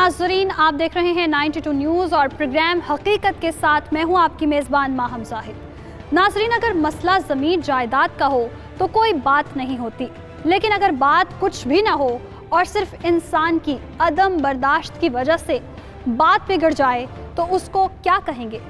नाजरीन, आप देख रहे हैं 92 न्यूज़ और प्रोग्राम हकीकत के साथ मैं हूं आपकी मेज़बान माहम जाहिद। नाजरीन, अगर मसला ज़मीन जायदाद का हो तो कोई बात नहीं होती, लेकिन अगर बात कुछ भी ना हो और सिर्फ इंसान की अदम बर्दाश्त की वजह से बात बिगड़ जाए तो उसको क्या कहेंगे।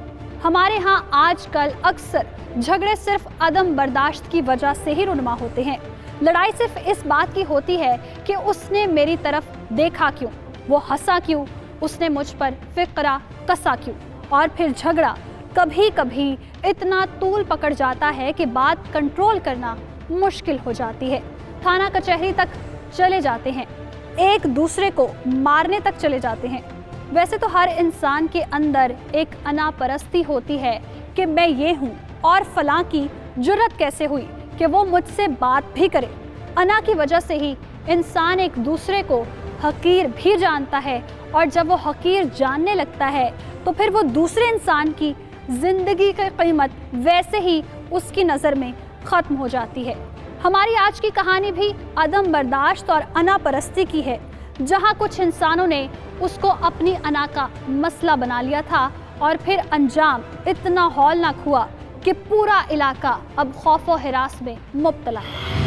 हमारे यहाँ आजकल अक्सर झगड़े सिर्फ अदम बर्दाश्त की वजह से ही रुनमा होते हैं। लड़ाई सिर्फ इस बात की होती है कि उसने मेरी तरफ देखा क्यों, वो हंसा क्यों, उसने मुझ पर फिक्रा कसा क्यों। और फिर झगड़ा कभी कभी इतना तूल पकड़ जाता है कि बात कंट्रोल करना मुश्किल हो जाती है। थाना कचहरी तक चले जाते हैं, एक दूसरे को मारने तक चले जाते हैं। वैसे तो हर इंसान के अंदर एक अनापरस्ती होती है कि मैं ये हूँ और फलां की जुर्रत कैसे हुई कि वो मुझसे बात भी करे। अना की वजह से ही इंसान एक दूसरे को हकीर भी जानता है, और जब वो हकीर जानने लगता है तो फिर वो दूसरे इंसान की जिंदगी की कीमत वैसे ही उसकी नज़र में ख़त्म हो जाती है। हमारी आज की कहानी भी अदम बर्दाश्त और अनापरस्ती की है, जहाँ कुछ इंसानों ने उसको अपनी अना का मसला बना लिया था और फिर अंजाम इतना हौलनाक हुआ कि पूरा इलाका अब खौफ व हिरास में मुब्तला है।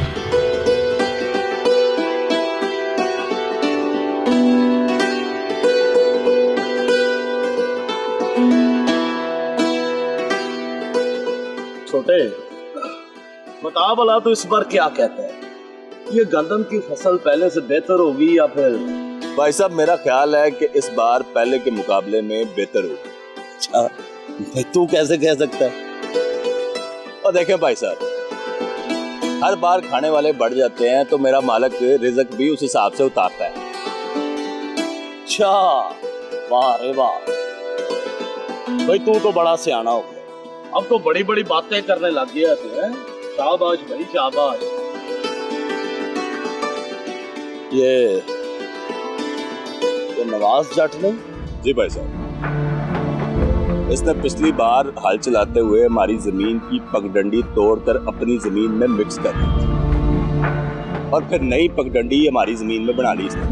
छोटे, बता भला तो इस बार क्या कहता है? ये गंदम की फसल पहले से बेहतर होगी या फिर? भाई साहब, मेरा ख्याल है कि इस बार पहले के मुकाबले में बेहतर होगी। अच्छा, भाई तू कैसे कह सकता है? और देखें भाई साहब, हर बार खाने वाले बढ़ जाते हैं तो मेरा मालिक रिज़्क भी उस हिसाब से उतारता है। अच्छा, वाह रे वाह, भाई तू तो बड़ा सियाना हो गया। अब तो बड़ी बड़ी बातें करने लग गया तू, है? शाबाश भाई शाबाश। ये नवाज जट ने? जी भाई साहब, इसने पिछली बार हल चलाते हुए हमारी जमीन की पगडंडी तोड़कर अपनी जमीन में मिक्स कर दी थी और फिर नई पगडंडी हमारी जमीन में बना ली इसने।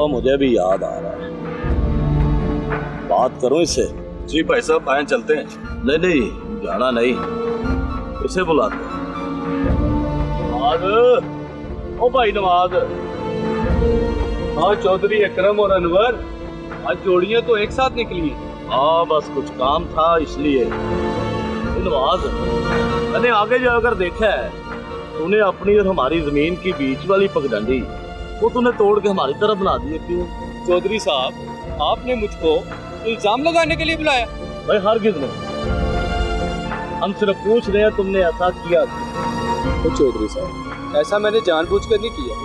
मुझे भी याद आ रहा है, बात करूं इससे? जी भाई साहब, आए चलते हैं। नहीं नहीं, जाना नहीं, इसे बुलाते हैं। नवाज, ओ भाई नवाज। हाँ चौधरी अकरम और अनवर, आज जोड़ियां तो एक साथ निकली हैं। हाँ बस कुछ काम था इसलिए। नवाज, मैंने आगे जाकर देखा है तूने अपनी और हमारी जमीन की बीच वाली पगडंडी वो तूने तोड़ के हमारी तरफ बना दी है। क्यों? चौधरी साहब, आपने मुझको इल्जाम लगाने के लिए बुलाया? भाई हरगिज़ नहीं, हम सिर्फ पूछ रहे हैं तुमने ऐसा किया क्यों? तो चौधरी साहब, ऐसा मैंने जानबूझकर नहीं किया।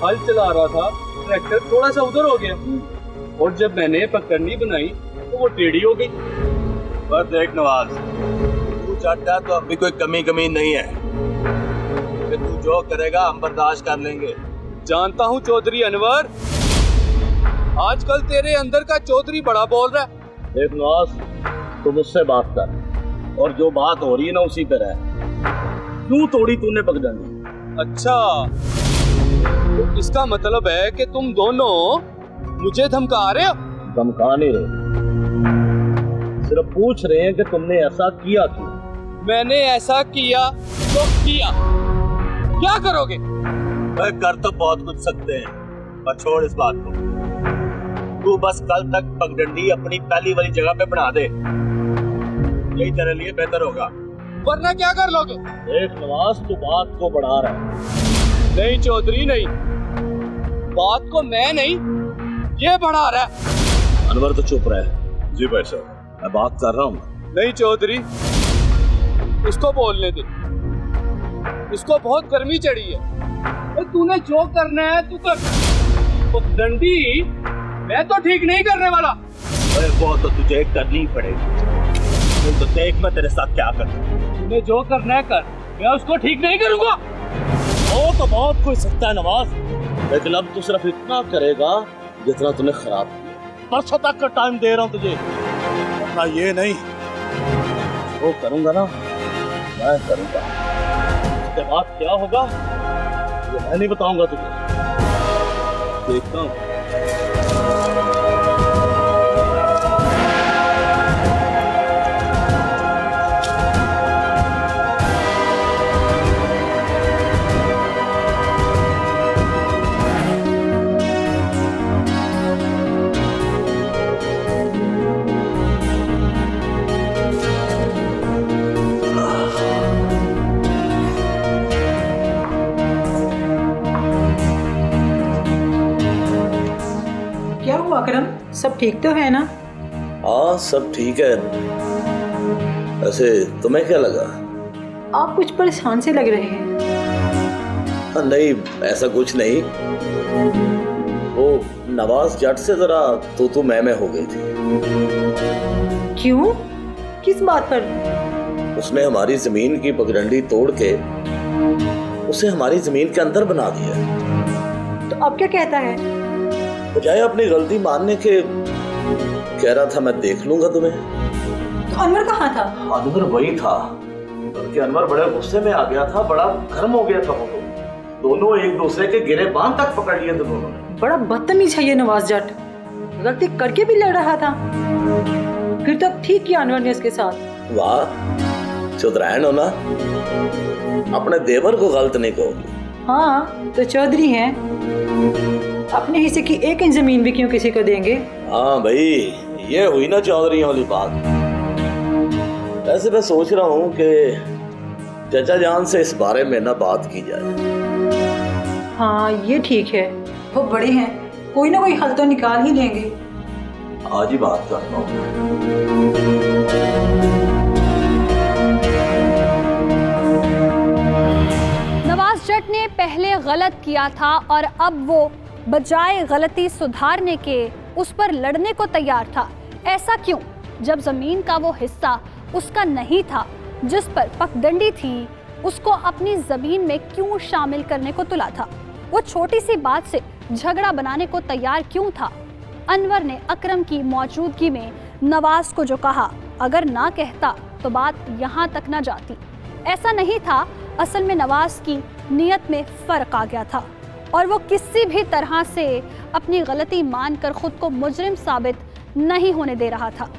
हल चला रहा था, ट्रैक्टर थोड़ा सा उधर हो गया और जब मैंने पगडंडी बनाई तो वो टेढ़ी हो गई। पर देख नवाज, तू चाहता है तो अभी कोई कमी नहीं है कि तू जो करेगा हम बर्दाश्त कर लेंगे। जानता हूँ चौधरी अनवर, आजकल तेरे अंदर का चौधरी बड़ा बोल रहा है। देख नवाज, तू मुझसे बात कर और जो बात हो रही है ना उसी पे रह। क्यों तोड़ी तूने पगडंडी? अच्छा, तो इसका मतलब है कि तुम दोनों मुझे धमका रहे हो? धमका नहीं रहे, सिर्फ पूछ रहे हैं कि तुमने ऐसा किया क्यों? मैंने ऐसा किया तो किया, क्या करोगे? भाई कर तो बहुत कुछ सकते हैं, पर छोड़ इस बात को। तू बस कल तक पगडंडी अपनी पहली वाली जगह पे बना दे, यही तेरे लिए बेहतर होगा। वरना क्या कर लोगे? देख नवाज, तू बात को बढ़ा रहा है। नहीं चौधरी नहीं, बात को मैं नहीं, ये बढ़ा रहा है। अनवर तो चुप रहे। जी भाई साहब, मैं बात कर रहा हूँ। नहीं चौधरी, इसको बोलने दे, इसको बहुत गर्मी चढ़ी है। तूने जो करना है तू कर, पगडंडी मैं तो ठीक नहीं करने वाला। अरे वो तो तुझे करनी पड़ेगी, तो देख मैं तेरे साथ क्या करूं। तूने जो करना है कर, मैं उसको ठीक नहीं करूंगा। वो तो बहुत कुछ सकता है नवाज, लेकिन अब तू सिर्फ इतना करेगा जितना तूने खराब किया। परसों तक का टाइम दे रहा हूँ तुझे, वरना ये नहीं, वो करूंगा ना मैं करूंगा। उसके बाद क्या होगा ये मैं नहीं बताऊंगा तुझे। देखता हूँ। क्या हुआ अकरम, सब ठीक तो है ना? हाँ सब ठीक है। वैसे तुम्हें क्या लगा? आप कुछ परेशान से लग रहे हैं। हाँ, नहीं ऐसा कुछ नहीं। वो नवाज जट से जरा तू मैं हो गई थी। क्यों? किस बात पर? उसने हमारी जमीन की पगडंडी तोड़ के उसे हमारी जमीन के अंदर बना दिया। तो अब क्या कहता है? बजाय अपनी गलती मानने के कह रहा था मैं देख लूंगा तुम्हें। तो अनवर कहाँ था? अनवर वही था, बल्कि अनवर बड़े गुस्से में आ गया था, बड़ा गर्म हो गया था। वो दोनों एक दूसरे के गिरेबान तक पकड़ लिए थे दोनों ने। बड़ा बदतमीज है ये नवाज जट, गलती करके भी लड़ रहा था, फिर तो ठीक किया अनवर ने उसके साथ। वाह चौधरायन हो ना, अपने देवर को गलत नहीं कहोगी। हाँ तो चौधरी हैं, अपने हिस्से की 1 इंच जमीन भी क्यों किसी को देंगे? हाँ भाई, ये हुई ना चौधरी वाली बात। वैसे मैं सोच रहा हूँ कि चाचा जान से इस बारे में ना बात की जाए। हाँ ये ठीक है, वो बड़े हैं, कोई ना कोई हल तो निकाल ही लेंगे। आज ही बात करता हूँ। नवाज जट ने पहले गलत किया था और अब वो बजाय गलती सुधारने के उस पर लड़ने को तैयार था। ऐसा क्यों, जब जमीन का वो हिस्सा उसका नहीं था जिस पर पगडंडी थी, उसको अपनी जमीन में क्यों शामिल करने को तुला था? वो छोटी सी बात से झगड़ा बनाने को तैयार क्यों था? अनवर ने अकरम की मौजूदगी में नवाज को जो कहा, अगर ना कहता तो बात यहाँ तक ना जाती। ऐसा नहीं था, असल में नवाज की नीयत में फर्क आ गया था और वो किसी भी तरह से अपनी गलती मानकर खुद को मुजरिम साबित नहीं होने दे रहा था।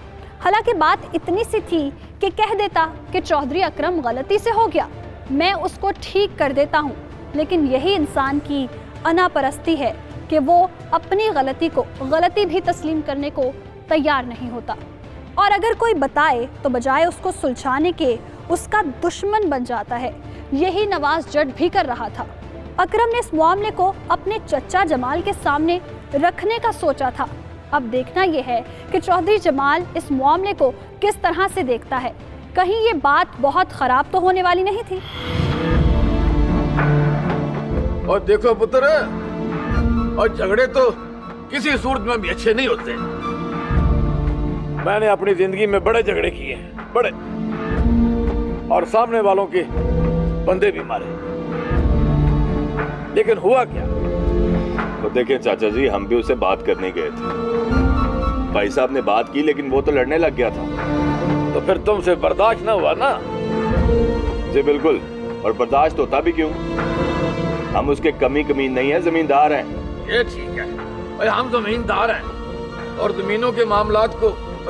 हालांकि बात इतनी सी थी कि कह देता कि चौधरी अकरम गलती से हो गया, मैं उसको ठीक कर देता हूँ, लेकिन यही इंसान की अनापरस्ती है कि वो अपनी गलती को गलती भी तस्लीम करने को तैयार नहीं होता, और अगर कोई बताए तो बजाय उसको सुलझाने के उसका दुश्मन बन जाता है। यही नवाज जट भी कर रहा था। अकरम ने इस मामले को अपने चचा जमाल के सामने रखने का सोचा था। अब देखना यह है कि चौधरी जमाल इस मामले को किस तरह से देखता है। कहीं ये बात बहुत खराब तो होने वाली नहीं थी। और देखो पुत्र, और झगड़े तो किसी सूरत में भी अच्छे नहीं होते। मैंने अपनी जिंदगी में बड़े झगड़े किए हैं, बड़े, और सामने वालों के बंदे भी मारे, लेकिन हुआ क्या? तो देखिए चाचा जी, हम भी उसे बात करने गए थे। भाई साहब ने बात की, लेकिन वो तो लड़ने लग गया था। तो फिर तुमसे बर्दाश्त ना हुआ ना? जी बिल्कुल, और बर्दाश्त होता भी क्यों? हम उसके कमी नहीं है, जमींदार हैं। ये ठीक है भाई, हम जमींदार हैं और जमीनों के मामलात को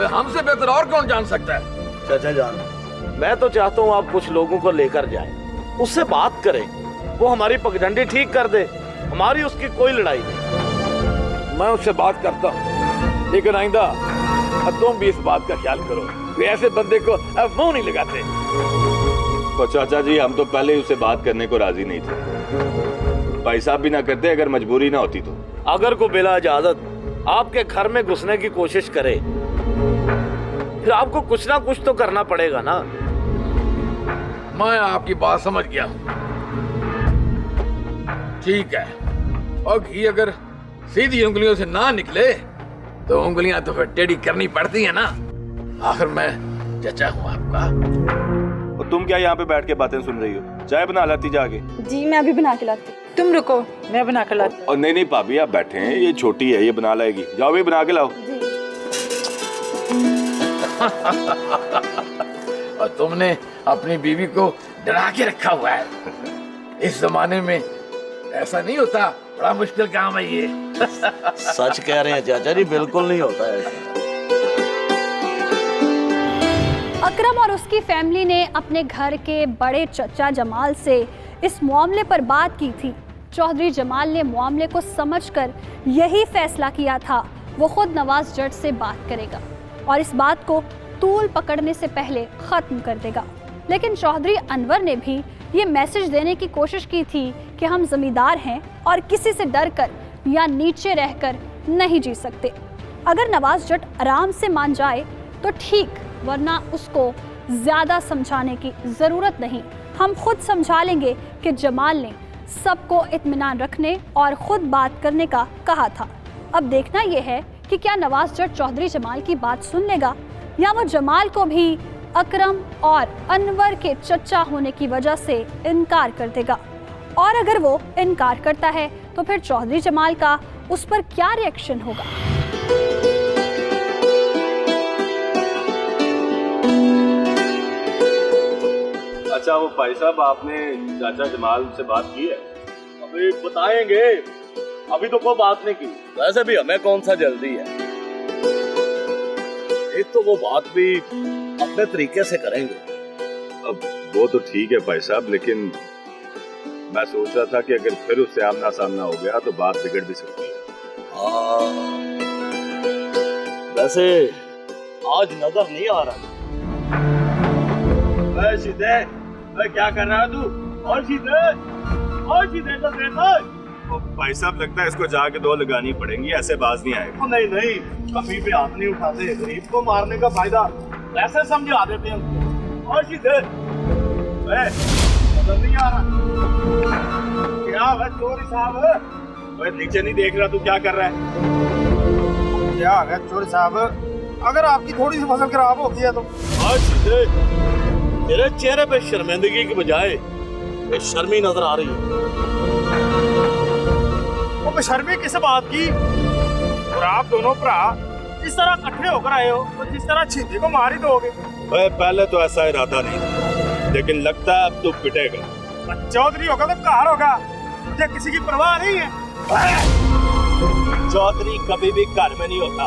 हमसे बेहतर और कौन जान सकता है? चाचा जान, मैं तो चाहता हूँ आप कुछ लोगों को लेकर जाएं, उससे बात करें, वो हमारी पगडंडी ठीक कर दे, हमारी उसकी कोई लड़ाई नहीं। मैं उससे बात करता हूँ, लेकिन आइंदा तुम भी इस बात का ख्याल करो कि ऐसे बंदे को अब मुंह नहीं लगाते। तो चाचा जी, हम तो पहले ही उसे बात करने को राजी नहीं थे। भाई साहब भी ना करते अगर मजबूरी ना होती तो। अगर को बिला इजाजत आपके घर में घुसने की कोशिश करे, फिर आपको कुछ ना कुछ तो करना पड़ेगा ना। मैं आपकी बात समझ गया, ठीक है। और घी अगर सीधी उंगलियों से ना निकले तो उंगलियां तो फिर टेढ़ी करनी पड़ती है ना। आखिर मैं चचा हूँ आपका। और तुम क्या यहाँ पे बैठ के बातें सुन रही हो? चाय बना लाती जाके। जी मैं अभी बना के लाती। तुम रुको, मैं बना कर लाती। और नहीं भाभी, आप बैठे हैं, ये छोटी है, ये बना लाएगी। जाओ भी बना के लाओ। और तुमने अपनी बीवी को डरा के रखा हुआ है। इस जमाने में ऐसा नहीं होता बड़ा मुश्किल काम है ये। सच कह रहे हैं चाचा जी, बिल्कुल नहीं होता है ऐसा। अकरम और उसकी फैमिली ने अपने घर के बड़े चचा जमाल से इस मामले पर बात की थी। चौधरी जमाल ने मामले को समझकर यही फैसला किया था वो खुद नवाज जट से बात करेगा और इस बात को तूल पकड़ने से पहले खत्म कर देगा। लेकिन चौधरी अनवर ने भी ये मैसेज देने की कोशिश की थी कि हम जमींदार हैं और किसी से डरकर या नीचे रहकर नहीं जी सकते। अगर नवाज जट आराम से मान जाए तो ठीक, वरना उसको ज्यादा समझाने की जरूरत नहीं। हम खुद समझा लेंगे कि जमाल ने सबको इत्मीनान रखने और खुद बात करने का कहा था। अब देखना यह है कि क्या नवाज जट चौधरी जमाल की बात सुन लेगा या वो जमाल को भी अकरम और अनवर के चचा होने की वजह से इनकार कर देगा। और अगर वो इनकार करता है तो फिर चौधरी जमाल का उस पर क्या रिएक्शन होगा। अच्छा वो भाई साहब, आपने चाचा जमाल से बात की है? अभी बताएंगे, अभी तो कोई बात नहीं की। वैसे भी हमें कौन सा जल्दी है, एक तो वो बात भी अपने तरीके से करेंगे। अब वो तो ठीक है भाई साहब, लेकिन मैं सोच रहा था कि अगर फिर उससे आमना सामना हो गया तो बात बिगड़ भी सकती है। वैसे आज नजर नहीं आ रहा। सीधे क्या कर रहा है तू? और सीधे तो देखो। भाई साहब लगता है इसको जाके दो लगानी पड़ेंगी, ऐसे बाज नहीं आएगा। नहीं नहीं, कभी भी हाथ नहीं उठाते, गरीब को मारने का फायदा ऐसे समझा देते हैं। और सीधे नजर नहीं आ रहा क्या है चोरी साहब? नीचे नहीं देख रहा, तू क्या कर रहा है? क्या है चोरी साहब, अगर आपकी थोड़ी सी फसल खराब होती है तो? और सीधे तेरे चेहरे पे शर्मिंदगी की बजाय शर्मी नजर आ रही है। वो बेशर्मी किस बात की? और आप दोनों भरा इस तरह इकट्ठे होकर आए हो तो जिस तरह छींटे को मार ही दोगे। पहले तो ऐसा इरादा नहीं था, लेकिन लगता है अब तू पिटेगा। चौधरी होगा तो कार होगा, मुझे किसी की परवाह नहीं है। चौधरी कभी भी घर में नहीं होता।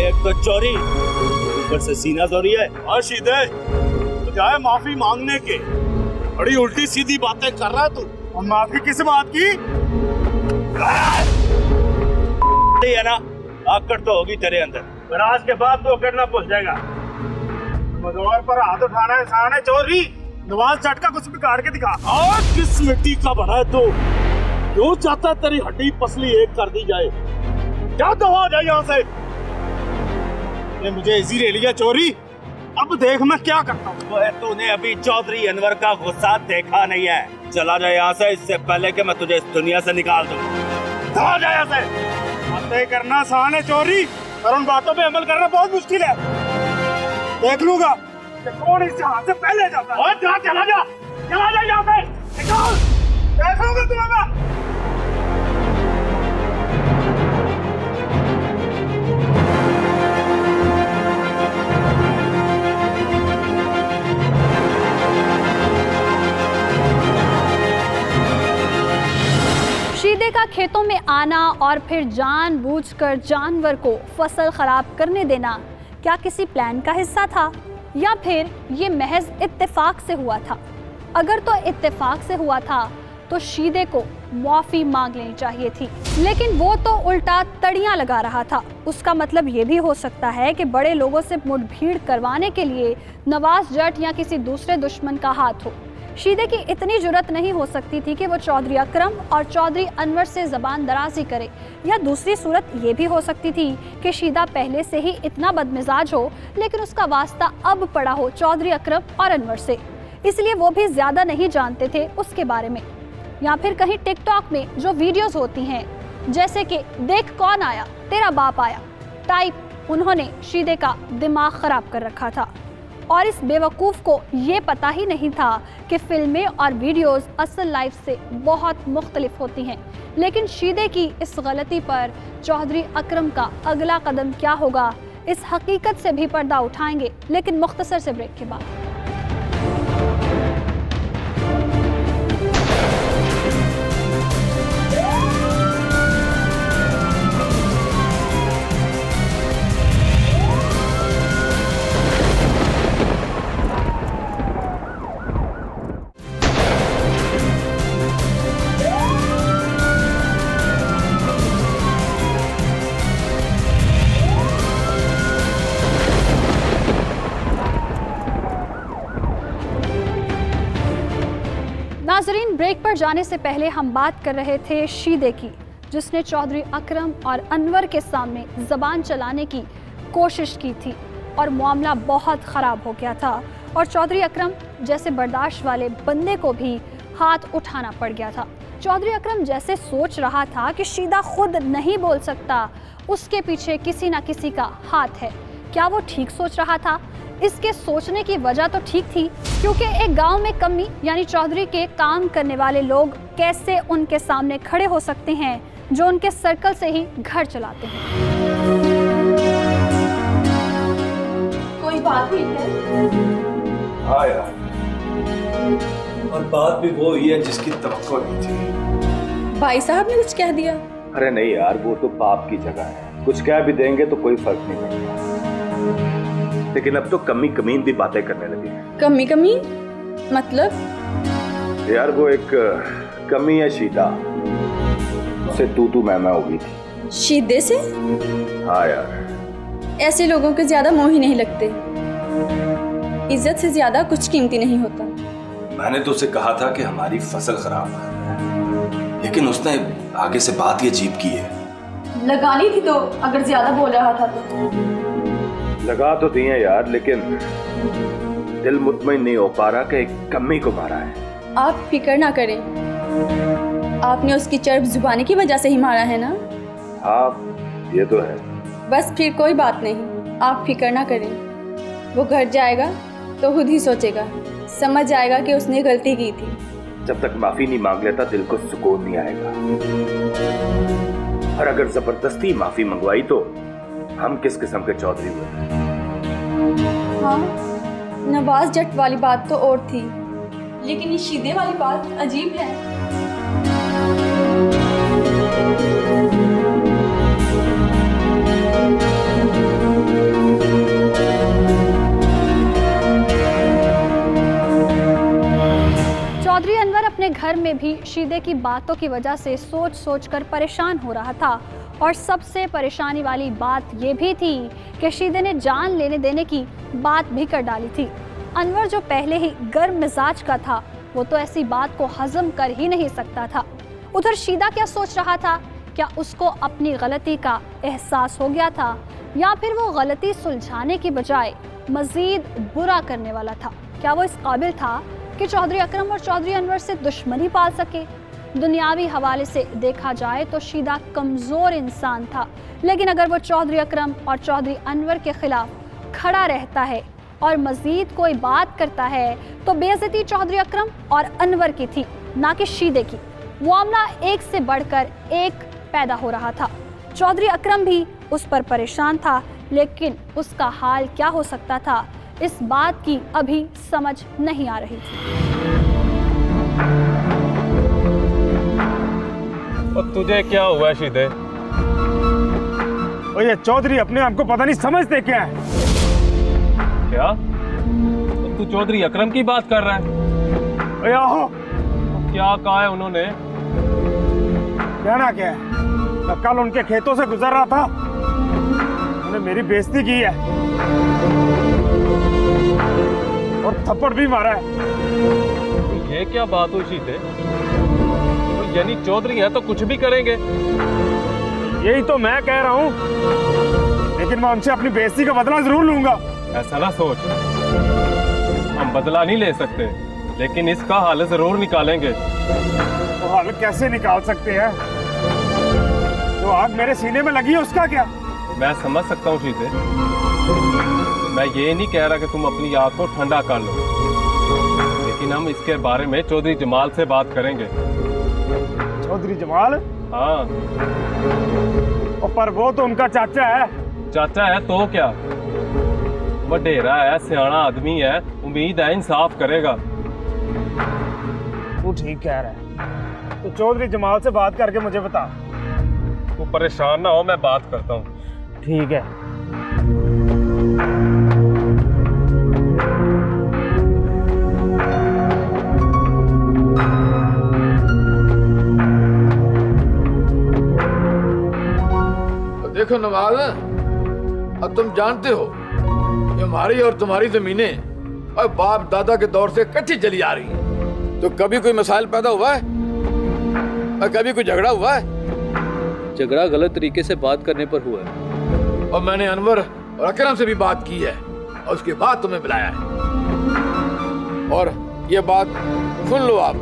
एक तो चोरी, ऊपर से सीना चोरी है। और सीधे बजाय माफी मांगने के बड़ी उल्टी सीधी बातें कर रहा है तू। और माफी किस बात की? है ना, आकड़ तो होगी तेरे अंदर, पर आज के बाद तो करना भूल जाएगा। मदौर पर हाथ उठाना इंसान है चौधरी। नवाज जट का कुछ बिगाड़ के दिखा। और किस मिट्टी का बना है तू? क्यों चाहता है तेरी हड्डी पसली एक कर दी जाए? क्या तो हो जाए यहाँ से? ये मुझे इजी ले लिया चोरी, अब देख मैं क्या करता हूँ। तूने अभी चौधरी अनवर का गुस्सा देखा नहीं है। चला जाए यहाँ से, इससे पहले कि मैं तुझे इस दुनिया से निकाल दूँ। चला जाए यहाँ से। बातें करना आसान है चोरी, और उन बातों पे अमल करना बहुत मुश्किल है। देख लूंगा कि कौन इस जहां से पहले जाता है। और चला जा यहाँ से। निकाल, देखूंगा तुम्हें मैं। शीदे का खेतों में आना और फिर जानबूझकर जानवर को फसल खराब करने देना क्या किसी प्लान का हिस्सा था या फिर ये महज इत्तेफाक से हुआ था? अगर तो इत्तेफाक से हुआ था तो शीदे को माफी मांग लेनी चाहिए थी, लेकिन वो तो उल्टा तड़ियां लगा रहा था। उसका मतलब ये भी हो सकता है कि बड़े लोगों से मुठभेड़ करवाने के लिए नवाज जट या किसी दूसरे दुश्मन का हाथ हो। शीदे की इतनी जुर्रत नहीं हो सकती थी कि वो चौधरी अकरम और चौधरी अनवर से जबान दराजी करे, या दूसरी सूरत ये भी हो सकती थी कि शीदा पहले से ही इतना बदमिजाज हो लेकिन उसका वास्ता अब पड़ा हो चौधरी अकरम और अनवर से, इसलिए वो भी ज्यादा नहीं जानते थे उसके बारे में। या फिर कहीं टिकटॉक में जो वीडियोस होती हैं जैसे कि देख कौन आया, तेरा बाप आया टाइप, उन्होंने शीदे का दिमाग खराब कर रखा था। और इस बेवकूफ़ को ये पता ही नहीं था कि फिल्में और वीडियोस असल लाइफ से बहुत मुख्तलिफ होती हैं। लेकिन शीदे की इस गलती पर चौधरी अकरम का अगला कदम क्या होगा, इस हकीकत से भी पर्दा उठाएंगे, लेकिन मुख्तसर से ब्रेक के बाद। नाजरीन, ब्रेक पर जाने से पहले हम बात कर रहे थे शीदे की, जिसने चौधरी अकरम और अनवर के सामने जबान चलाने की कोशिश की थी और मामला बहुत ख़राब हो गया था और चौधरी अकरम जैसे बर्दाश्त वाले बंदे को भी हाथ उठाना पड़ गया था। चौधरी अकरम जैसे सोच रहा था कि शीदा खुद नहीं बोल सकता, उसके पीछे किसी ना किसी का हाथ है। क्या वो ठीक सोच रहा था? इसके सोचने की वजह तो ठीक थी, क्योंकि एक गांव में कमी यानी चौधरी के काम करने वाले लोग कैसे उनके सामने खड़े हो सकते हैं जो उनके सर्कल से ही घर चलाते हैं। कोई बात हुई है? हाँ यार, और बात भी वो हुई है जिसकी तवक्को नहीं थी। भाई साहब ने कुछ कह दिया? अरे नहीं यार, वो तो बाप की जगह है, कुछ कह भी देंगे तो कोई फर्क नहीं पड़ता। लेकिन अब तो कमी कमीन भी बातें करने लगी है। कमी कमी मतलब? यार वो एक कमी है शीदा, उससे तू मैं हो गई थी। शीदे से? हाँ यार, ऐसे लोगों के ज्यादा मोह ही नहीं लगते। इज्जत से ज्यादा कुछ कीमती नहीं होता। मैंने तो उसे कहा था कि हमारी फसल खराब है, लेकिन उसने आगे से बात ये अजीब की है। लगानी थी तो, अगर ज्यादा बोल रहा था तो। लगा तो दी है यार, लेकिन दिल मुतमईन नहीं हो पा रहा कि एक कमी को मारा है। आप फिक्र ना करें, आपने उसकी चर्ब जुबानी की वजह से ही मारा है ना? हाँ ये तो है। बस फिर कोई बात नहीं, आप फिक्र ना करें। वो घर जाएगा तो खुद ही सोचेगा, समझ जाएगा कि उसने गलती की थी। जब तक माफी नहीं मांग लेता दिल को सुकून नहीं आएगा, और अगर जबरदस्ती माफी मंगवाई तो हम किस किस्म के चौधरी हुए? हाँ, नवाज जट वाली बात तो और थी, लेकिन ये शीदे वाली बात अजीब है। चौधरी अनवर अपने घर में भी शीदे की बातों की वजह से सोच सोच कर परेशान हो रहा था और सबसे परेशानी वाली बात ये भी थी कि शीदे ने जान लेने देने की बात भी कर डाली थी। अनवर जो पहले ही गर्म मिजाज का था, वो तो ऐसी बात को हजम कर ही नहीं सकता था। उधर शीदा क्या सोच रहा था? क्या उसको अपनी गलती का एहसास हो गया था, या फिर वो गलती सुलझाने की बजाय मजीद बुरा करने वाला था? क्या वो इस काबिल था कि चौधरी अकरम और चौधरी अनवर से दुश्मनी पाल सके? दुनियावी हवाले से देखा जाए तो शीदा कमज़ोर इंसान था, लेकिन अगर वो चौधरी अकरम और चौधरी अनवर के खिलाफ खड़ा रहता है और मज़ीद कोई बात करता है तो बेइज्जती चौधरी अकरम और अनवर की थी, ना कि शीदे की। मामला एक से बढ़कर एक पैदा हो रहा था। चौधरी अकरम भी उस पर परेशान था, लेकिन उसका हाल क्या हो सकता था, इस बात की अभी समझ नहीं आ रही थी। और तुझे क्या हुआ है शीदे? और ये चौधरी अपने आप को पता नहीं समझते क्या है? क्या? तो तू चौधरी अकरम की बात कर रहा है? ओए आहो, क्या कहा है उन्होंने? कहना क्या है? मैं कल उनके खेतों से गुजर रहा था, उन्होंने मेरी बेइज्जती की है और थप्पड़ भी मारा है। तो ये क्या बात हुई शीदे? तो यानी चौधरी है तो कुछ भी करेंगे? यही तो मैं कह रहा हूँ, लेकिन मैं उनसे अपनी बेइज्जती का बदला जरूर लूंगा। ऐसा ना सोच, हम बदला नहीं ले सकते, लेकिन इसका हल जरूर निकालेंगे। तो हल कैसे निकाल सकते हैं? जो आग मेरे सीने में लगी है उसका क्या? मैं समझ सकता हूँ शीदे, मैं ये नहीं कह रहा कि तुम अपनी आग को ठंडा कर लो, लेकिन हम इसके बारे में चौधरी जमाल से बात करेंगे। चौधरी जमाल? हाँ। और पर वो तो उनका चाचा है। चाचा है तो क्या, वडेरा है, सियाना आदमी है, उम्मीद है इंसाफ करेगा। तू ठीक कह रहा है, तो चौधरी जमाल से बात करके मुझे बता। तू परेशान ना हो, मैं बात करता हूँ। ठीक है। देखो नवाज, अब तुम जानते हो कि हमारी और तुम्हारी जमीनें और बाप दादा के दौर से कच्ची चली आ रही हैं। तो कभी कोई मसाइल पैदा हुआ है और कभी कोई झगड़ा हुआ है? झगड़ा गलत तरीके से बात करने पर हुआ है। और मैंने अनवर और अकरम से भी बात की है और उसके बाद तुम्हें बुलाया है। और ये बात सुन लो आप,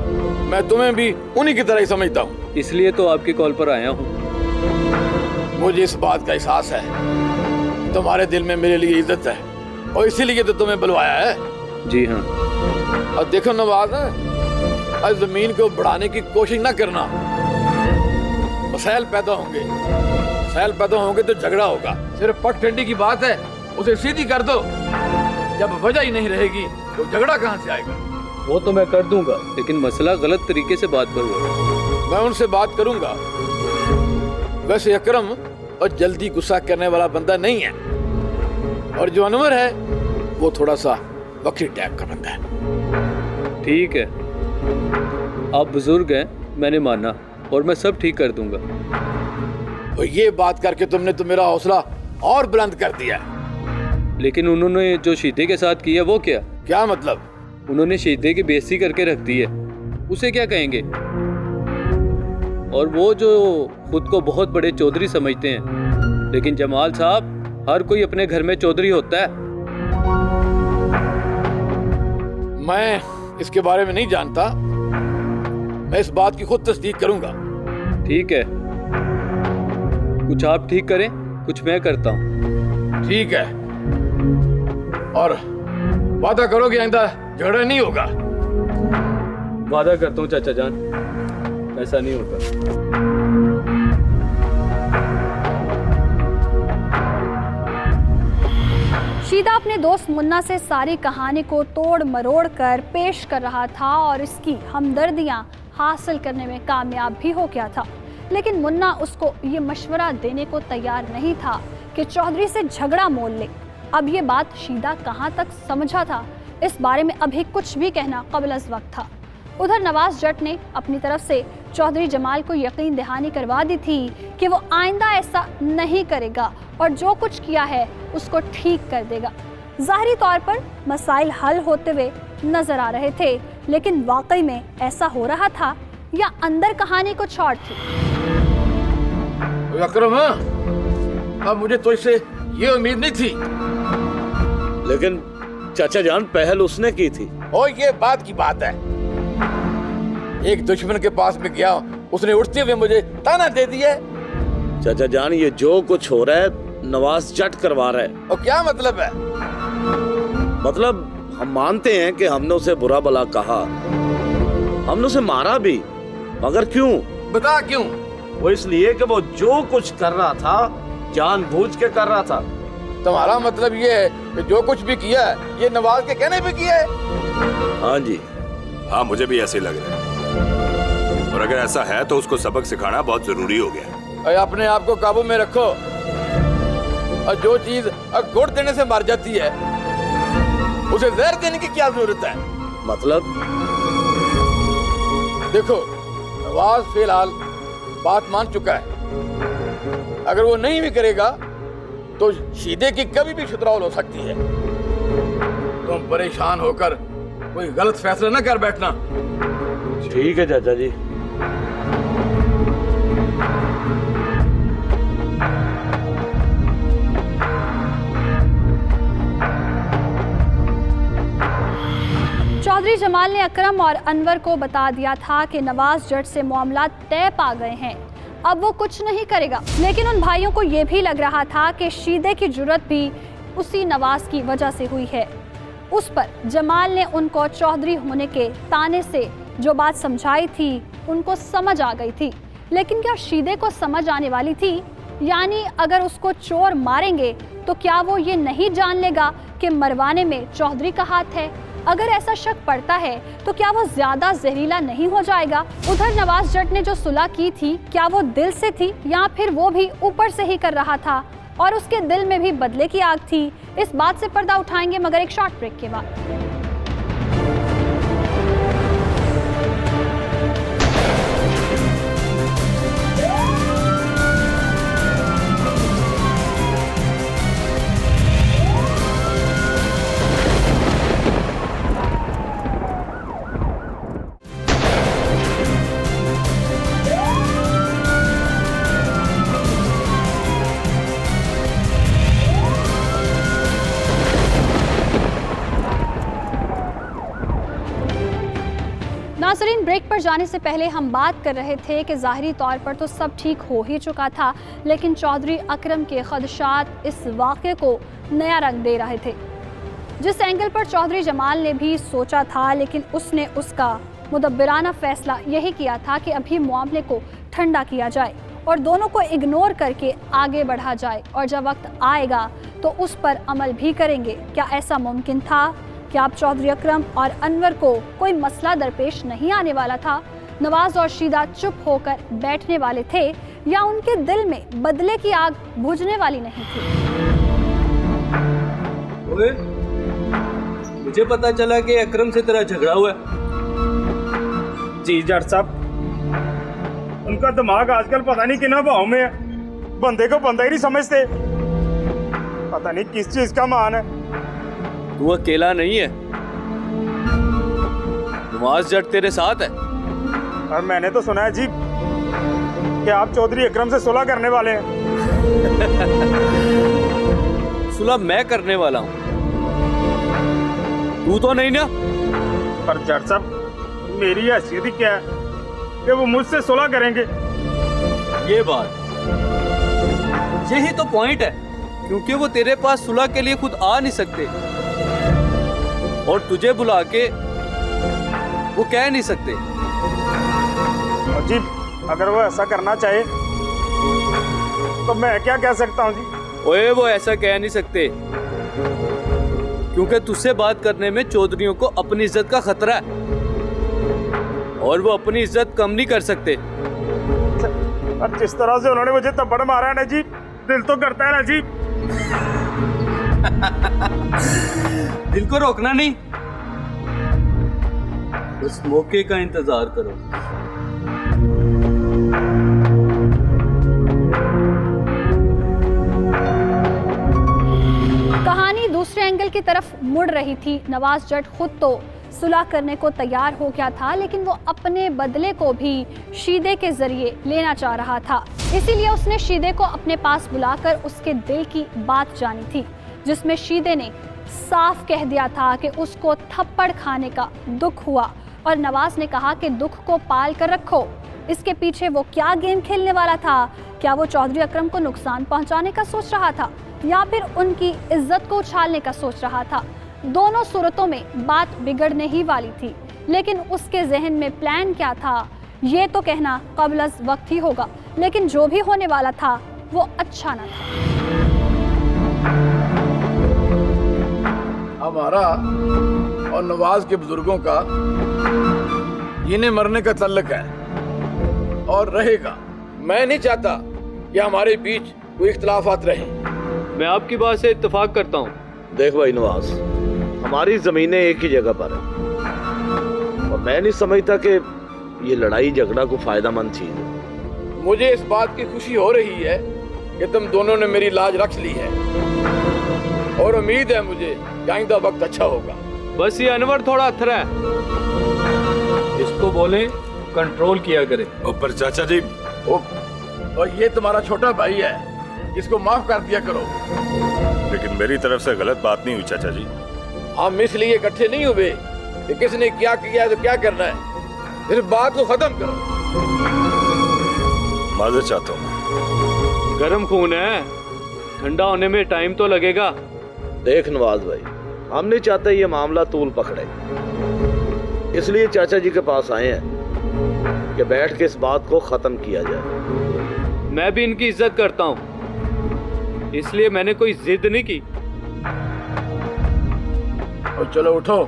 मैं तुम्हें भी उन्हीं की तरह ही समझता हूँ। इसलिए तो आपकी कॉल पर आया हूँ। मुझे इस बात का एहसास है तुम्हारे दिल में मेरे लिए इज्जत है और इसीलिए तो तुम्हें बुलवाया है। जी हाँ। और देखो नवाज, आज जमीन को बढ़ाने की कोशिश ना करना। मसाइल पैदा होंगे, मसाइल पैदा होंगे तो झगड़ा होगा। सिर्फ पगडंडी की बात है, उसे सीधी कर दो। जब वजह ही नहीं रहेगी तो झगड़ा कहाँ से आएगा? वो तो मैं कर दूंगा, लेकिन मसला गलत तरीके से बात पर हुआ। मैं उनसे बात करूंगा। वैसे अकरम और जल्दी गुस्सा करने वाला बंदा नहीं है, और जो अनवर है वो थोड़ा सा वक्री टाइप का बंदा है। ठीक है, आप बुजुर्ग हैं, मैंने माना और मैं सब ठीक कर दूंगा। तो ये बात करके तुमने तो मेरा हौसला और बुलंद कर दिया। लेकिन उन्होंने जो शीदे के साथ किया वो क्या? क्या मतलब? उन्होंने शीदे की बेइज्जती करके रख दी है, उसे क्या कहेंगे? और वो जो खुद को बहुत बड़े चौधरी समझते हैं, लेकिन जमाल साहब, हर कोई अपने घर में चौधरी होता है। मैं इसके बारे में नहीं जानता, मैं इस बात की खुद तस्दीक करूंगा। ठीक है, कुछ आप ठीक करें, कुछ मैं करता हूँ। ठीक है, और वादा करो कि आइंदा झगड़ा नहीं होगा। वादा करता हूँ चाचा जान, ऐसा नहीं होगा। शीदा अपने दोस्त मुन्ना से सारी कहानी को तोड़ मरोड़ कर पेश कर रहा था और इसकी हमदर्दियां हासिल करने में कामयाब भी हो गया था। लेकिन मुन्ना उसको ये मशवरा देने को तैयार नहीं था कि चौधरी से झगड़ा मोल ले। अब ये बात शीदा कहाँ तक समझा था, इस बारे में अभी कुछ भी कहना क़ब्ल अज़ वक्त था। उधर नवाज जट ने अपनी तरफ से चौधरी जमाल को यकीन दहानी करवा दी थी कि वो आइंदा ऐसा नहीं करेगा और जो कुछ किया है उसको ठीक कर देगा। ज़ाहिरी तौर पर मसाइल हल होते हुए नजर आ रहे थे, लेकिन वाकई में ऐसा हो रहा था या अंदर कहानी कुछ और थी? अकरम, अब मुझे तो इससे ये उम्मीद नहीं थी। लेकिन चाचा जान, पहल उसने की थी। और ये बात की बात है, एक दुश्मन के पास में गया, उसने उठते हुए मुझे ताना दे दिया। चाचा जान, ये जो कुछ हो रहा है नवाज जट करवा रहा है। और क्या मतलब है? मतलब हम मानते हैं कि हमने उसे बुरा भला कहा, हमने उसे मारा भी, मगर क्यों? बता क्यों? वो इसलिए कि वो जो कुछ कर रहा था जानबूझ के कर रहा था। तुम्हारा मतलब ये है कि जो कुछ भी किया है ये नवाज के कहने पे किया है? हाँ जी। हाँ, मुझे भी ऐसे ही लग रहा है। और अगर ऐसा है तो उसको सबक सिखाना बहुत जरूरी हो गया है। और अपने आप को काबू में रखो, और जो चीज गुड़ देने से मर जाती है उसे जहर देने की क्या जरूरत है? मतलब? देखो, नवाज फिलहाल बात मान चुका है। अगर वो नहीं भी करेगा तो शीदे की कभी भी शुतरावल हो सकती है। तुम परेशान होकर कोई गलत फैसला न कर बैठना। ठीक है चाचा जी। चौधरी जमाल ने अकरम और अनवर को बता दिया था कि नवाज जट से मामला तय पा गए हैं, अब वो कुछ नहीं करेगा। लेकिन उन भाइयों को ये भी लग रहा था कि शीदे की जुर्रत भी उसी नवाज की वजह से हुई है। उस पर जमाल ने उनको चौधरी होने के ताने से जो बात समझाई थी उनको समझ आ गई थी। लेकिन क्या शीदे को समझ आने वाली थी? यानी अगर उसको चोर मारेंगे तो क्या वो ये नहीं जान लेगा कि मरवाने में चौधरी का हाथ है? अगर ऐसा शक पड़ता है तो क्या वो ज्यादा जहरीला नहीं हो जाएगा? उधर नवाज जट ने जो सुलह की थी, क्या वो दिल से थी या फिर वो भी ऊपर से ही कर रहा था और उसके दिल में भी बदले की आग थी? इस बात से पर्दा उठाएंगे, मगर एक शॉर्ट ब्रेक के बाद। नाज़रीन, ब्रेक पर जाने से पहले हम बात कर रहे थे कि ज़ाहिरी तौर पर तो सब ठीक हो ही चुका था, लेकिन चौधरी अकरम के खदशात इस वाक़े को नया रंग दे रहे थे। जिस एंगल पर चौधरी जमाल ने भी सोचा था, लेकिन उसने उसका मुदब्बिराना फैसला यही किया था कि अभी मामले को ठंडा किया जाए और दोनों को इग्नोर करके आगे बढ़ा जाए, और जब वक्त आएगा तो उस पर अमल भी करेंगे। क्या ऐसा मुमकिन था? क्या अब चौधरी अकरम और अनवर को कोई मसला दरपेश नहीं आने वाला था? नवाज और शीदा चुप होकर बैठने वाले थे, या उनके दिल में बदले की आग बुझने वाली नहीं थी? ओए, मुझे पता चला कि अकरम से तेरा झगड़ा हुआ है। जी जट साहब, उनका दिमाग आजकल पता नहीं कितना भाव में है, बंदे को बंदा ही नहीं समझते, पता नहीं किस चीज का मान है। तू अकेला नहीं है, नवाज जट तेरे साथ है। और मैंने तो सुना है जी कि आप चौधरी अकरम से सुलह करने वाले हैं। सुलह मैं करने वाला हूँ, तू तो नहीं ना। पर जट साहब, मेरी हैसियत ही क्या है कि वो मुझसे सुलह करेंगे? ये बात, यही तो पॉइंट है, क्योंकि वो तेरे पास सुलह के लिए खुद आ नहीं सकते और तुझे बुला के वो कह नहीं सकते। और जी अगर वो ऐसा करना चाहे तो मैं क्या कह सकता हूँ जी? ओए, वो ऐसा कह नहीं सकते क्योंकि तुझसे बात करने में चौधरियों को अपनी इज्जत का खतरा है और वो अपनी इज्जत कम नहीं कर सकते। और जिस तरह से उन्होंने मुझे थप्पड़ मारा है ना जी, दिल तो करता है ना जी। दिल को रोकना नहीं, उस मौके का इंतजार करो। कहानी दूसरे एंगल की तरफ मुड़ रही थी। नवाज जट खुद तो सुलह करने को तैयार हो गया था, लेकिन वो अपने बदले को भी शीदे के जरिए लेना चाह रहा था। इसीलिए उसने शीदे को अपने पास बुलाकर उसके दिल की बात जानी थी, जिसमें शीदे ने साफ कह दिया था कि उसको थप्पड़ खाने का दुख हुआ, और नवाज ने कहा कि दुख को पाल कर रखो। इसके पीछे वो क्या गेम खेलने वाला था? क्या वो चौधरी अकरम को नुकसान पहुंचाने का सोच रहा था, या फिर उनकी इज्जत को उछालने का सोच रहा था? दोनों सूरतों में बात बिगड़ने ही वाली थी, लेकिन उसके जहन में प्लान क्या था ये तो कहना कबल वक्त ही होगा। लेकिन जो भी होने वाला था वो अच्छा न था। हमारा और नवाज के बुजुर्गों का जीने मरने का तल्लक है और रहेगा। मैं नहीं चाहता कि हमारे बीच कोई इख्तिलाफात रहे। मैं आपकी बात से इत्तेफाक करता हूँ। देख भाई नवाज, हमारी जमीनें एक ही जगह पर है और मैं नहीं समझता कि ये लड़ाई झगड़ा को फायदामंद चीज है। मुझे इस बात की खुशी हो रही है कि तुम दोनों ने मेरी लाज रख ली है और उम्मीद है मुझे कि आइंदा वक्त अच्छा होगा। बस ये अनवर थोड़ा अथरा है, इसको बोले कंट्रोल किया करे। ऊपर चाचा जी, और ये तुम्हारा छोटा भाई है, इसको माफ कर दिया करो। लेकिन मेरी तरफ से गलत बात नहीं हुई चाचा जी। हम इसलिए इकट्ठे नहीं हुए कि किसने क्या किया है तो क्या करना है, इस बात को खत्म करो। माजर चाहता हूँ। गर्म खून है, ठंडा होने में टाइम तो लगेगा। देख नवाज भाई, हम नहीं चाहते ये मामला तूल पकड़े, इसलिए चाचा जी के पास आए हैं कि बैठ के इस बात को खत्म किया जाए। मैं भी इनकी इज्जत करता हूँ, इसलिए मैंने कोई जिद नहीं की। और चलो उठो,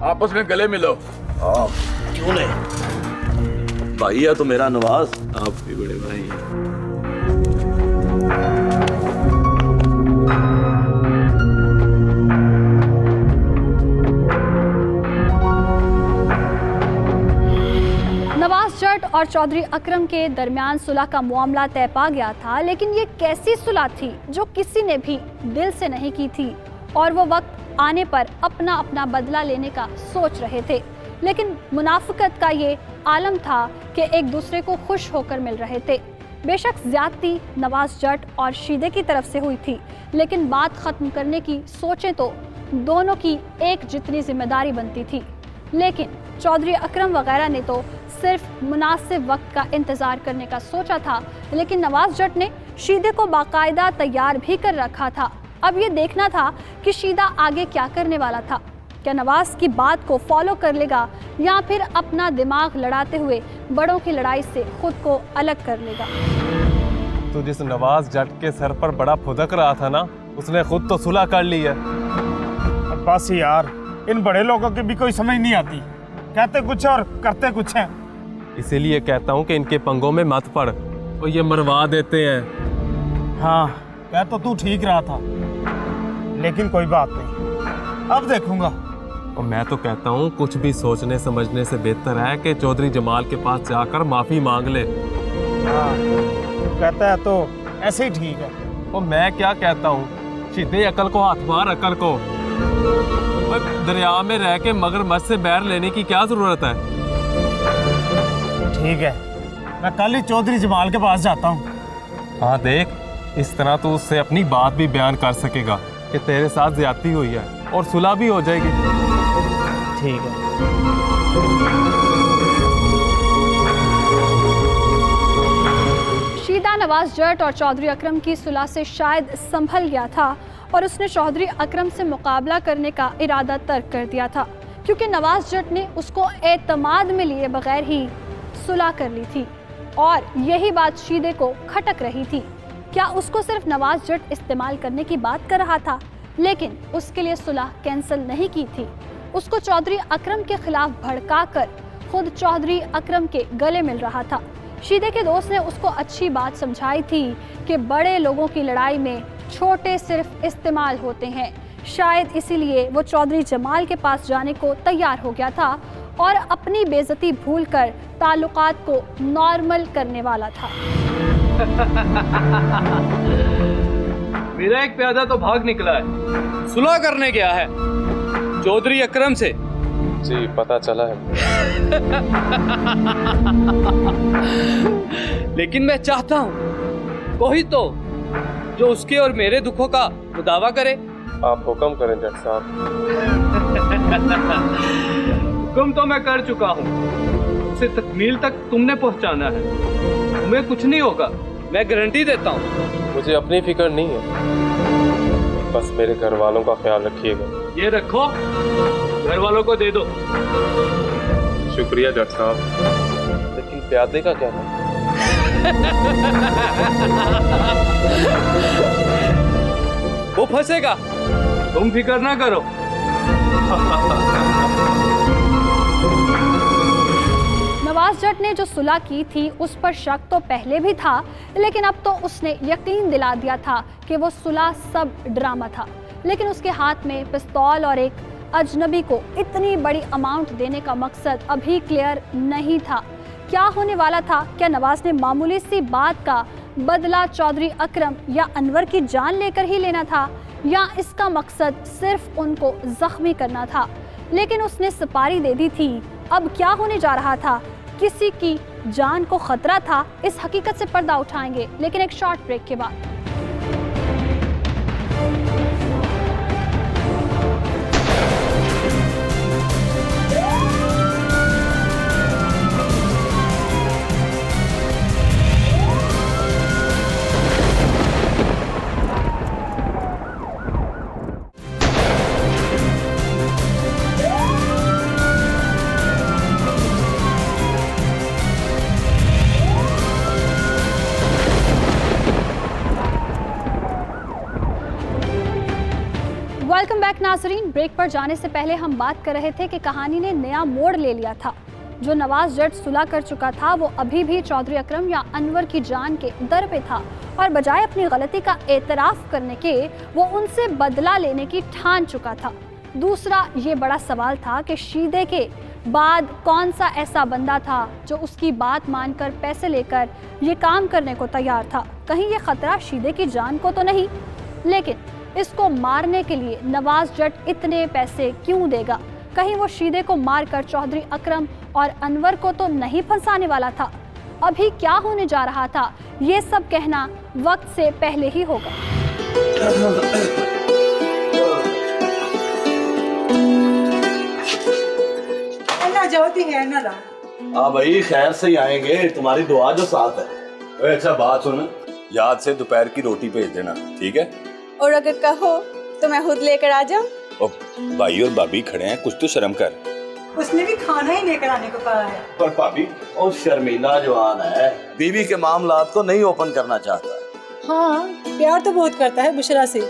आपस में गले मिलो। क्यों नहीं? भाई है तो मेरा नवाज। आप भी बड़े भाई हैं। नवाज जट और चौधरी अकरम के दरमियान सुलह का मामला तय पा गया था, लेकिन ये कैसी सुलह थी जो किसी ने भी दिल से नहीं की थी, और वो वक्त आने पर अपना अपना बदला लेने का सोच रहे थे। लेकिन मुनाफिकत का ये आलम था कि एक दूसरे को खुश होकर मिल रहे थे। बेशक ज्यादती नवाज जट और शीदे की तरफ से हुई थी, लेकिन बात खत्म करने की सोचें तो दोनों की एक जितनी जिम्मेदारी बनती थी। लेकिन चौधरी अकरम वगैरह ने तो सिर्फ मुनासिब वक्त का इंतजार करने का सोचा था, लेकिन नवाज जट ने शीदे को बाकायदा तैयार भी कर रखा था। अब ये देखना था कि शीदा आगे क्या करने वाला था। क्या नवाज की बात को फॉलो कर लेगा या फिर अपना दिमाग लड़ाते हुए बड़ों की लड़ाई से खुद को अलग कर लेगा। तो जिस नवाज जट के सर पर बड़ा फुदक रहा था ना, उसने खुद तो सुलह कर ली है। अब बस यार, इन बड़े लोगों की भी कोई समझ नहीं आती, कहते कुछ और करते कुछ हैं। इसीलिए कहता हूँ कि इनके पंगों में मत पड़, वो ये मरवा देते हैं। हाँ, कह तो तू ठीक रहा था, लेकिन कोई बात नहीं, अब देखूंगा। और मैं तो कहता हूँ कुछ भी सोचने समझने से बेहतर है कि चौधरी जमाल के पास जाकर माफी मांग ले। हाँ, तू कहता है तो ऐसे ही ठीक है। और मैं क्या कहता हूँ, सीधे अकल को हाथ मार, अकल को। दरिया में रह के मगरमच्छ से बैर लेने की क्या जरूरत है। ठीक है, मैं कल ही चौधरी जमाल के पास जाता हूँ। हाँ देख, इस तरह तू उससे अपनी बात भी बयान कर सकेगा कि तेरे साथ ज्यादती हुई है और सुलह भी हो जाएगी। ठीक है। शीदा नवाज जट और चौधरी अकरम की सुलह से शायद संभल गया था और उसने चौधरी अकरम से मुकाबला करने का इरादा तर्क कर दिया था, क्योंकि नवाज जट ने उसको एतमाद में लिए बगैर ही सुलह कर ली थी। और यही बात शीदे को खटक रही थी। क्या उसको सिर्फ नवाज जट इस्तेमाल करने की बात कर रहा था, लेकिन उसके लिए सुलह कैंसिल नहीं की थी। उसको चौधरी अकरम के खिलाफ भड़काकर खुद चौधरी अकरम के गले मिल रहा था। शीदे के दोस्त ने उसको अच्छी बात समझाई थी कि बड़े लोगों की लड़ाई में छोटे सिर्फ इस्तेमाल होते हैं। शायद इसीलिए वो चौधरी जमाल के पास जाने को तैयार हो गया था और अपनी बेइज्जती भूलकर ताल्लुकात को नॉर्मल करने वाला था। मेरा एक प्यादा तो भाग निकला है, सुलह करने गया है चौधरी अकरम से। जी पता चला है। लेकिन मैं चाहता हूँ कोई तो जो उसके और मेरे दुखों का मुदावा करे। आप हुक्म करें जट साहब। हुक्म तो मैं कर चुका हूँ, उसे तकमील तक तुमने पहुँचाना है। तुम्हें कुछ नहीं होगा, मैं गारंटी देता हूँ। मुझे अपनी फिक्र नहीं है, बस मेरे घर वालों का ख्याल रखिएगा। ये रखो, घर वालों को दे दो। शुक्रिया जट साहब, लेकिन प्यादे का क्या है? वो फंसेगा, तुम फिक्र ना करो। नवाज जट ने जो सुलह की थी उस पर शक तो पहले भी था, लेकिन अब तो उसने यकीन दिला दिया था कि वो सुलह सब ड्रामा था। लेकिन उसके हाथ में पिस्तौल और एक अजनबी को इतनी बड़ी अमाउंट देने का मकसद अभी क्लियर नहीं था। क्या होने वाला था? क्या नवाज ने मामूली सी बात का बदला चौधरी अकरम या अनवर की जान लेकर ही लेना था, या इसका मकसद सिर्फ उनको जख्मी करना था? लेकिन उसने सुपारी दे दी थी। अब क्या होने जा रहा था? किसी की जान को खतरा था? इस हकीकत से पर्दा उठाएंगे, लेकिन एक शॉर्ट ब्रेक के बाद। वेलकम बैक नाजरीन। ब्रेक पर जाने से पहले हम बात कर रहे थे कि कहानी ने नया मोड़ ले लिया था। जो नवाज जट सुलह कर चुका था वो अभी भी चौधरी अकरम या अनवर की जान के दर पे था, और बजाय अपनी गलती का एतराफ़ करने के वो उनसे बदला लेने की ठान चुका था। दूसरा ये बड़ा सवाल था कि शीदे के बाद कौन सा ऐसा बंदा था जो उसकी बात मानकर पैसे लेकर ये काम करने को तैयार था। कहीं ये खतरा शीदे की जान को तो नहीं? लेकिन इसको मारने के लिए नवाज जट इतने पैसे क्यों देगा? कहीं वो शीदे को मारकर चौधरी अकरम और अनवर को तो नहीं फंसाने वाला था? अभी क्या होने जा रहा था, ये सब कहना वक्त से पहले ही होगा। जाती है ना ला। हाँ भाई, खैर से ही आएंगे, तुम्हारी दुआ जो साथ है। ओए अच्छा बात सुन, याद से दोपहर की रोटी भेज देना, ठीक है? और अगर कहो तो मैं खुद लेकर आ जाऊं। ओ, भाई और भाभी खड़े हैं, कुछ तो शर्म कर। उसने भी खाना ही लेकर आने को कहा है। पर भाभी और शर्मीला जवान है, बीवी के मामलात को नहीं ओपन करना चाहता। हाँ, प्यार तो बहुत करता है बुशरा से,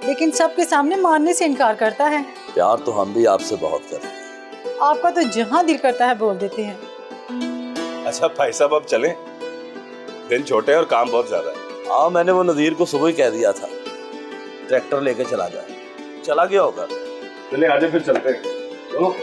लेकिन सबके सामने मानने से इनकार करता है। प्यार तो हम भी आपसे बहुत करते हैं। आपका तो जहाँ दिल करता है बोल देते हैं। अच्छा भाई साहब अब चलें, दिन छोटे हैं और काम बहुत ज्यादा है। हाँ, मैंने वो नज़ीर को सुबह ही कह दिया था ट्रैक्टर लेके चला जाए, चला गया होगा। चले आजे फिर चलते हैं। चलो।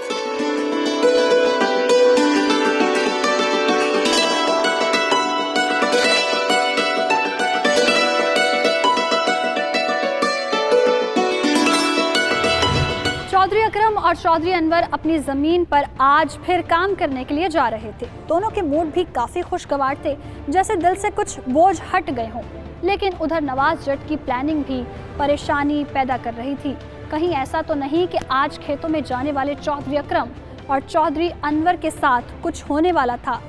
चौधरी अकरम और चौधरी अनवर अपनी जमीन पर आज फिर काम करने के लिए जा रहे थे। दोनों के मूड भी काफी खुशगवार थे, जैसे दिल से कुछ बोझ हट गए हों। लेकिन उधर नवाज जट की प्लानिंग भी परेशानी पैदा कर रही थी। कहीं ऐसा तो नहीं कि आज खेतों में जाने वाले चौधरी अकरम और चौधरी अनवर के साथ कुछ होने वाला था।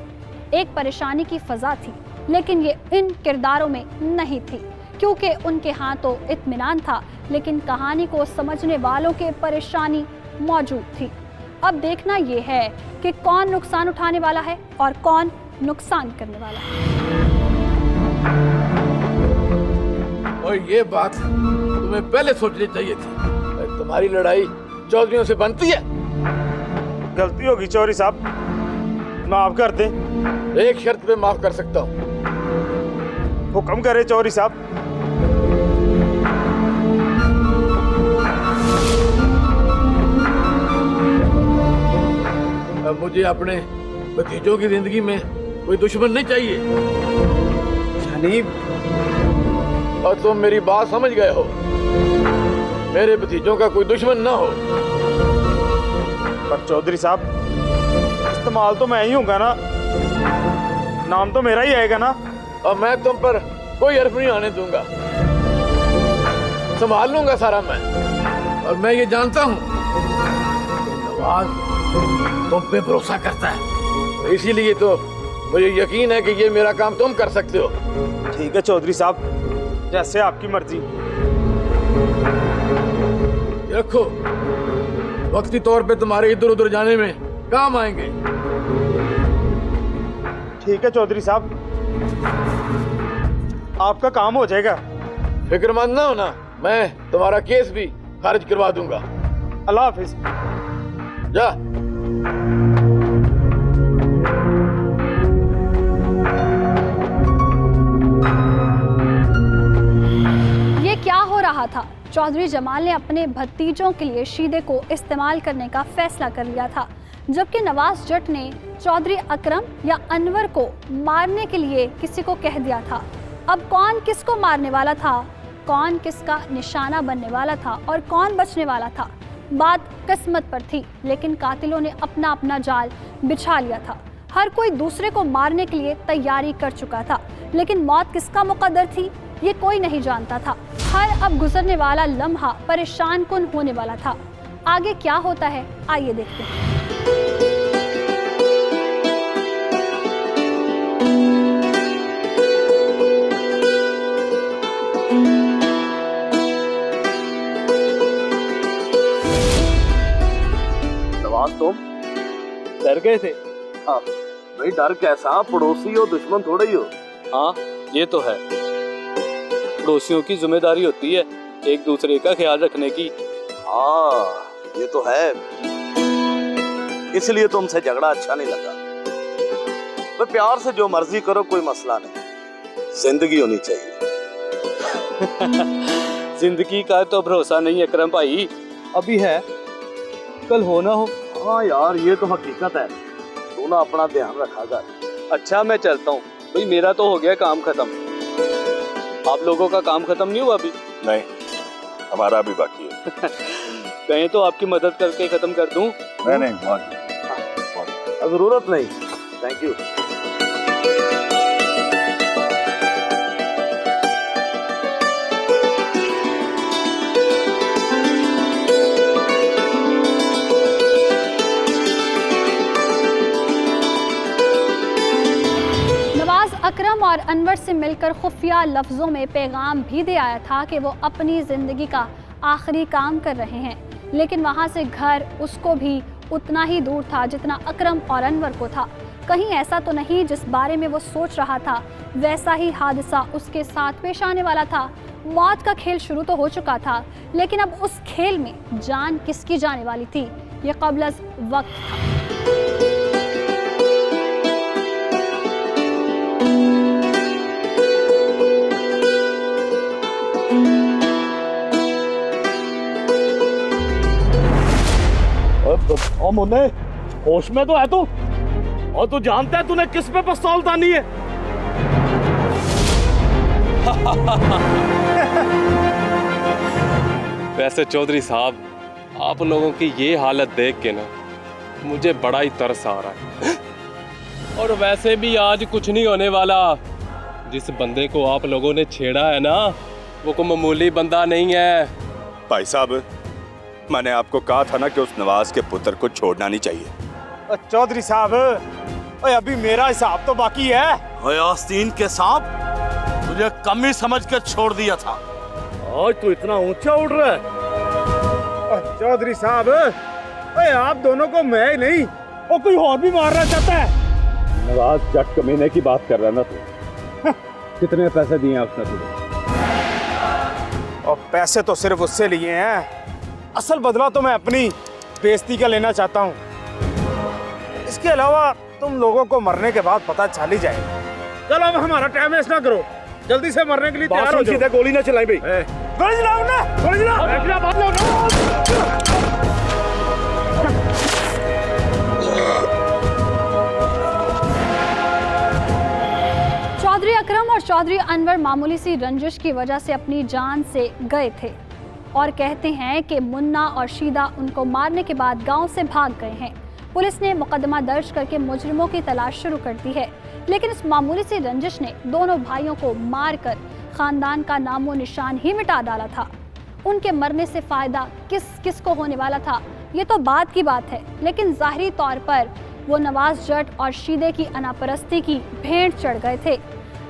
एक परेशानी की फजा थी, लेकिन ये इन किरदारों में नहीं थी, क्योंकि उनके हाथ तो इत्मीनान था, लेकिन कहानी को समझने वालों के परेशानी मौजूद थी। अब देखना ये है कि कौन नुकसान उठाने वाला है और कौन नुकसान करने वाला है। और ये बात तुम्हें पहले सोचनी चाहिए थी। तुम्हारी लड़ाई चौधरियों से बनती है। गलती होगी चौधरी साहब, माफ कर दे। एक शर्त पे माफ कर सकता हूँ। हुक्म करे चौधरी साहब। अब मुझे अपने भतीजों की जिंदगी में कोई दुश्मन नहीं चाहिए। यानी और तुम मेरी बात समझ गए हो, मेरे भतीजों का कोई दुश्मन ना हो। पर चौधरी साहब, इस्तेमाल तो मैं ही हूँगा ना, नाम तो मेरा ही आएगा ना। और मैं तुम पर कोई हर्फ नहीं आने दूंगा, संभाल लूंगा सारा मैं। और मैं ये जानता हूँ कि नवाज तुम पे भरोसा करता है, इसीलिए तो मुझे यकीन है कि ये मेरा काम तुम कर सकते हो। ठीक है चौधरी साहब, जैसे आपकी मर्जी। रखो, वक्ती तौर पे तुम्हारे इधर उधर जाने में काम आएंगे। ठीक है चौधरी साहब, आपका काम हो जाएगा। फिक्रमंद ना होना, मैं तुम्हारा केस भी खारिज करवा दूंगा। अल्लाह हाफिज। जा। ये क्या हो रहा था? चौधरी जमाल ने अपने भतीजों के लिए शीदे को इस्तेमाल करने का फैसला कर लिया था, जबकि नवाज जट ने चौधरी अकरम या अनवर को मारने के लिए किसी को कह दिया था। अब कौन किसको मारने वाला था, कौन किसका निशाना बनने वाला था और कौन बचने वाला था, बात किस्मत पर थी। लेकिन कातिलों ने अपना अपना जाल बिछा लिया था। हर कोई दूसरे को मारने के लिए तैयारी कर चुका था, लेकिन मौत किसका मुकद्दर थी ये कोई नहीं जानता था। हर अब गुजरने वाला लम्हा परेशान कुन होने वाला था। आगे क्या होता है, आइए देखते हैं। नवाज, तुम डर गए थे? हाँ भाई, डर कैसा, पड़ोसी हो दुश्मन थोड़ा ही हो। हाँ, ये तो है। पड़ोसियों की जिम्मेदारी होती है एक दूसरे का ख्याल रखने की। हाँ ये तो है, इसलिए तुमसे झगड़ा अच्छा नहीं लगा। तो प्यार से जो मर्जी करो, कोई मसला नहीं, जिंदगी होनी चाहिए। जिंदगी का तो भरोसा नहीं अकरम भाई, अभी है कल हो ना हो। हाँ यार, ये तो हकीकत है। तू ना अपना ध्यान रखा कर। अच्छा मैं चलता हूँ भाई, मेरा तो हो गया काम खत्म। आप लोगों का काम खत्म नहीं हुआ अभी? नहीं, हमारा भी बाकी है। कहें तो आपकी मदद करके खत्म कर दूं? नहीं, जरूरत नहीं, थैंक यू। और अनवर से मिलकर खुफिया लफ्ज़ों में पैगाम भी दे आया था कि वो अपनी ज़िंदगी का आखिरी काम कर रहे हैं, लेकिन वहाँ से घर उसको भी उतना ही दूर था जितना अकरम और अनवर को था। कहीं ऐसा तो नहीं जिस बारे में वो सोच रहा था वैसा ही हादसा उसके साथ पेश आने वाला था। मौत का खेल शुरू तो हो चुका था, लेकिन अब उस खेल में जान किसकी जाने वाली थी ये क़ब्ल अज़ वक्त था। ओ मुन्ने, होश में तो है तू? और तू जानता है तूने किस पे पिस्तौल तानी है? वैसे चौधरी साहब, आप लोगों की ये हालत देख के ना मुझे बड़ा ही तरस आ रहा है। और वैसे भी आज कुछ नहीं होने वाला। जिस बंदे को आप लोगों ने छेड़ा है ना, वो कोई मामूली बंदा नहीं है। भाई साहब, मैंने आपको कहा था ना कि उस नवाज के पुत्र को छोड़ना नहीं चाहिए। चौधरी साहब, ओए अभी मेरा हिसाब तो बाकी है। ओए आस्तीन के सांप, तुझे कम ही समझ कर छोड़ दिया था। आज तू इतना ऊंचा उड़ रहा है। चौधरी साहब, ओए आप दोनों को मैं ही नहीं, वो कोई और भी मारना चाहता है। नवाज जट कमीने की बात कर रहा ना तू? कितने पैसे दिए उसने तुझे? और पैसे तो सिर्फ उससे लिए हैं, असल बदला तो मैं अपनी बेइज्जती का लेना चाहता हूँ। इसके अलावा तुम लोगों को मरने के बाद पता चल ही जाएगा। चलो अब हमारा टाइम वेस्ट ना करो, जल्दी से मरने के लिए तैयार हो जाओ। गोली ना चलाई भाई। गोली चलाओ ना, गोली चलाओ। चौधरी अकरम और चौधरी अनवर मामूली सी रंजिश की वजह से अपनी जान से गए थे और कहते हैं कि मुन्ना और शीदा उनको मारने के बाद गांव से भाग गए हैं। पुलिस ने मुकदमा दर्ज करके मुजरिमों की तलाश शुरू कर दी है, लेकिन इस मामूली सी रंजिश ने दोनों भाइयों को मारकर खानदान का नामो निशान ही मिटा डाला था। उनके मरने से फायदा किस किस को होने वाला था ये तो बात की बात है, लेकिन जाहिरी तौर पर वो नवाज जट और शीदे की अनापरस्ती की भेंट चढ़ गए थे,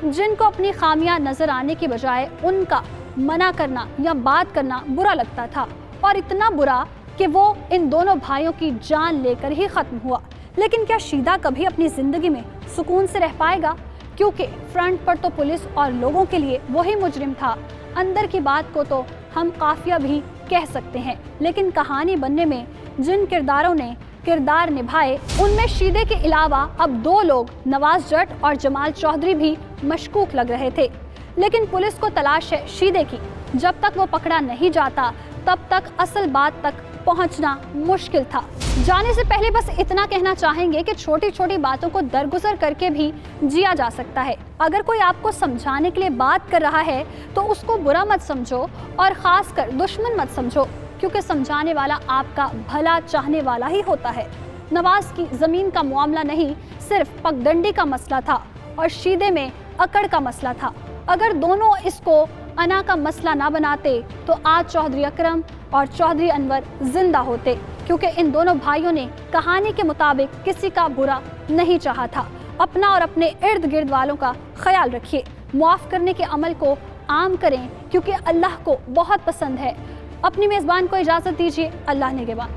जिनको अपनी खामियां नजर आने की बजाय उनका मना करना या बात करना बुरा लगता था, और इतना बुरा कि वो इन दोनों भाइयों की जान लेकर ही खत्म हुआ। लेकिन क्या शीदा कभी अपनी जिंदगी में सुकून से रह पाएगा? क्योंकि फ्रंट पर तो पुलिस और लोगों के लिए वही मुजरिम था, अंदर की बात को तो हम काफिया भी कह सकते हैं, लेकिन कहानी बनने में जिन किरदारों ने किरदार निभाए उनमें शीदे के अलावा अब दो लोग नवाज जट और जमाल चौधरी भी मशकूक लग रहे थे। लेकिन पुलिस को तलाश है शीदे की। जब तक वो पकड़ा नहीं जाता तब तक असल बात तक पहुंचना मुश्किल था। जाने से पहले बस इतना कहना चाहेंगे कि छोटी छोटी बातों को दरगुजर करके भी जिया जा सकता है। अगर कोई आपको समझाने के लिए बात कर रहा है तो उसको बुरा मत समझो और खासकर दुश्मन मत समझो, क्योंकि समझाने वाला आपका भला चाहने वाला ही होता है। नवाज की जमीन का मामला नहीं, सिर्फ पगडंडी का मसला था और शीदे में अकड़ का मसला था। अगर दोनों इसको अना का मसला ना बनाते तो आज चौधरी अकरम और चौधरी अनवर जिंदा होते, क्योंकि इन दोनों भाइयों ने कहानी के मुताबिक किसी का बुरा नहीं चाहा था। अपना और अपने इर्द गिर्द वालों का ख्याल रखिए। मुआफ करने के अमल को आम करें, क्योंकि अल्लाह को बहुत पसंद है। अपनी मेज़बान को इजाज़त दीजिए। अल्लाह निगहबान।